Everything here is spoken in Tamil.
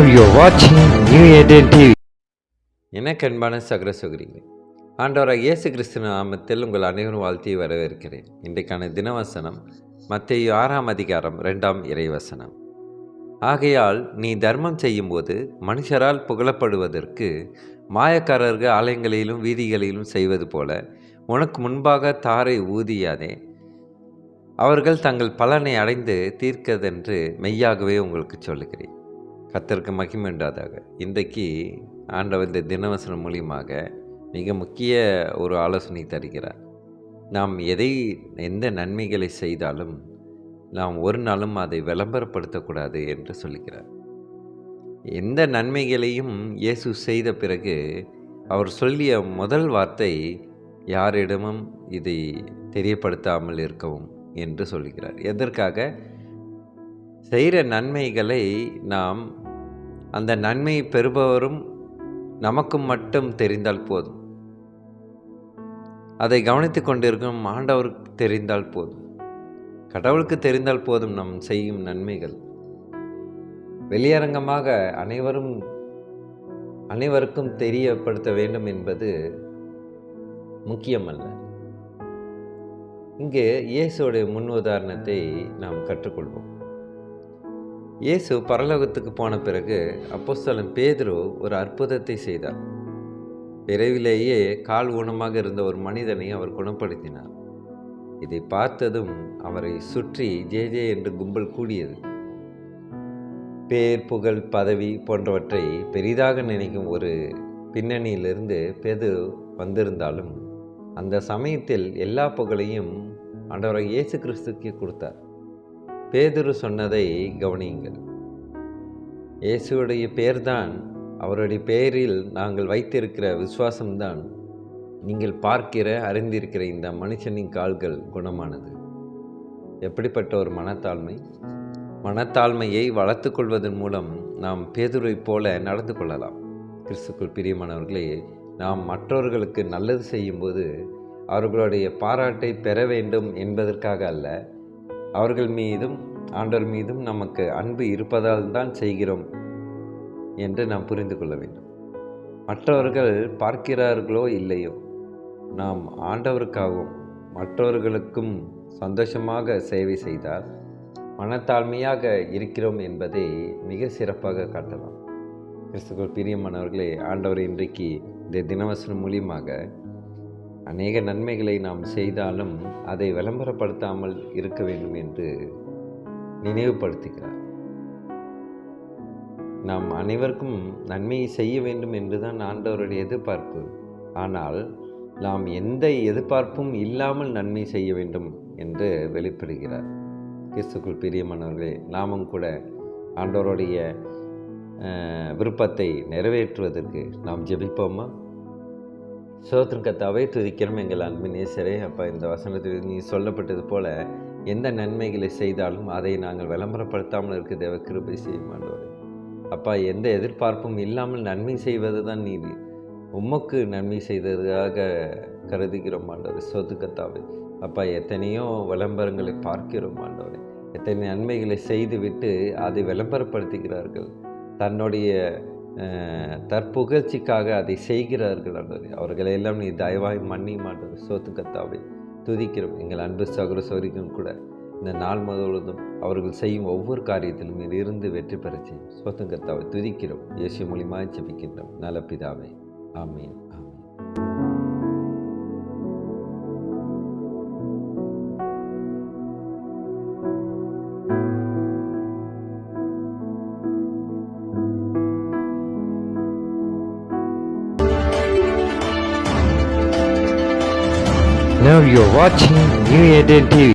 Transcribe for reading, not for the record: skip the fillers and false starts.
Now you're watching New Eden TV. எனக்கு அன்பான சகல சகோதரிகளே, ஆண்டவராக இயேசு கிறிஸ்து நாமத்தில் உங்கள் அனைவரும் வாழ்த்தி வரவேற்கிறேன். இன்றைக்கான தினவசனம் மத்தேயு 6ஆம் அதிகாரம் 2ஆம் இறைவசனம். ஆகையால் நீ தர்மம் செய்யும்போது மனுஷரால் புகழப்படுவதற்கு மாயக்காரர்கள் ஆலயங்களிலும் வீதிகளிலும் செய்வது போல உனக்கு முன்பாக தாரை ஊதியாதே. அவர்கள் தங்கள் பலனை அடைந்து தீர்க்கதென்று மெய்யாகவே உங்களுக்கு சொல்லுகிறேன். கர்த்தருக்கு மகிமை உண்டாதாக. இன்றைக்கு ஆண்டவர் இந்த தினவசனம் மூலியமாக மிக முக்கிய ஒரு ஆலோசனை தருகிறார். நாம் எந்த நன்மைகளை செய்தாலும் நாம் ஒரு நாளும் அதை விளம்பரப்படுத்தக்கூடாது என்று சொல்லுகிறார். எந்த நன்மைகளையும் இயேசு செய்த பிறகு அவர் சொல்லிய முதல் வார்த்தை, யாரிடமும் இதை தெரியப்படுத்தாமல் இருக்கவும் என்று சொல்லுகிறார். எதற்காக? செய்கிற நன்மைகளை நாம் அந்த நன்மை பெறுபவரும் நமக்கும் மட்டும் தெரிந்தால் போதும், அதை கவனித்து கொண்டிருக்கும் ஆண்டவருக்கு தெரிந்தால் போதும், கடவுளுக்கு தெரிந்தால் போதும். நாம் செய்யும் நன்மைகள் வெளியரங்கமாக அனைவருக்கும் தெரியப்படுத்த வேண்டும் என்பது முக்கியமல்ல. இங்கே இயேசுடைய முன் உதாரணத்தை நாம் கற்றுக்கொள்வோம். இயேசு பரலோகத்துக்கு போன பிறகு அப்போஸ்தலன் பேதுரு ஒரு அற்புதத்தை செய்தார். விரைவிலேயே கால் ஊனமாக இருந்த ஒரு மனிதனை அவர் குணப்படுத்தினார். இதை பார்த்ததும் அவரை சுற்றி ஜே ஜே என்று கும்பல் கூடியது. பேர், புகழ், பதவி போன்றவற்றை பெரிதாக நினைக்கும் ஒரு பின்னணியிலிருந்து பேதுரு வந்திருந்தாலும் அந்த சமயத்தில் எல்லா புகழையும் ஆண்டவராகிய இயேசு கிறிஸ்துக்கு கொடுத்தார். பேதுரு சொன்னதை கவனியுங்கள். இயேசுடைய பெயர்தான், அவருடைய பெயரில் நாங்கள் வைத்திருக்கிற விசுவாசம்தான் நீங்கள் பார்க்கிற அறிந்திருக்கிற இந்த மனுஷனின் கால்கள் குணமானது. எப்படிப்பட்ட ஒரு மனத்தாழ்மையை வளர்த்து கொள்வதன் மூலம் நாம் பேதுருவை போல நடந்து கொள்ளலாம். கிறிஸ்துக்குள் பிரியமானவர்களே, நாம் மற்றவர்களுக்கு நல்லது செய்யும்போது அவர்களுடைய பாராட்டை பெற வேண்டும் என்பதற்காக அல்ல, அவர்கள் மீதும் ஆண்டவர் மீதும் நமக்கு அன்பு இருப்பதால் தான் செய்கிறோம் என்று நாம் புரிந்து கொள்ள வேண்டும். மற்றவர்கள் பார்க்கிறார்களோ இல்லையோ, நாம் ஆண்டவருக்காகவும் மற்றவர்களுக்கும் சந்தோஷமாக சேவை செய்தால் மனத்தாழ்மையாக இருக்கிறோம் என்பதை மிக சிறப்பாக காட்டலாம். கிறிஸ்துவுக்குள் பிரியமானவர்களே, ஆண்டவர் இன்றைக்கு இந்த தினவசனம் மூலியமாக அநேக நன்மைகளை நாம் செய்தாலும் அதை விளம்பரப்படுத்தாமல் இருக்க வேண்டும் என்று நினைவுபடுத்துகிறார். நாம் அனைவருக்கும் நன்மையை செய்ய வேண்டும் என்றுதான் ஆண்டவருடைய எதிர்பார்ப்பு. ஆனால் நாம் எந்த எதிர்பார்ப்பும் இல்லாமல் நன்மை செய்ய வேண்டும் என்று வெளிப்படுகிறார். கிறிஸ்துக்குள் பிரியமானவர்களே, நாமும் கூட ஆண்டவருடைய விருப்பத்தை நிறைவேற்றுவதற்கு நாம் ஜெபிப்போமா? சோத்திரம் கர்த்தாவே, துதிக்கிறோம் எங்கள் அன்பின் நேசரே. அப்பா, இந்த வசனத்தில் நீ சொல்லப்பட்டது போல எந்த நன்மைகளை செய்தாலும் அதை நாங்கள் விளம்பரப்படுத்தாமல் இருக்க தேவ கிருபை செய்யும் ஆண்டவரே. அப்பா, எந்த எதிர்பார்ப்பும் இல்லாமல் நன்மை செய்வது தான் நீ உமக்கு நன்மை செய்ததாக கருதுகிறோம் ஆண்டவரே. சோத்து கர்த்தாவே, அப்பா, எத்தனையோ விளம்பரங்களை பார்க்கிறோம் ஆண்டவரே. எத்தனை நன்மைகளை செய்துவிட்டு அதை விளம்பரப்படுத்துகிறார்கள். தன்னுடைய தற்புகழ்ச்சிக்காக அதை செய்கிறார்கள் ஆண்டவரே. அவர்களெல்லாம் நீ தயவாய் மன்னி மாட்டவர். சோத்து கர்த்தாவே, துதிக்கிறோம் எங்கள் அன்பு சகோதர சகோதரிக்கும் கூட இந்த நாள் முழுவதும் அவர்கள் செய்யும் ஒவ்வொரு காரியத்திலும் இருந்து வெற்றி பெற செய்யும். சோத்து கர்த்தாவை துதிக்கிறோம். இயேசு மூலியமாக ஜெபிக்கின்றோம் நல்ல பிதாவே. ஆமீன். Now you're watching New Eden TV.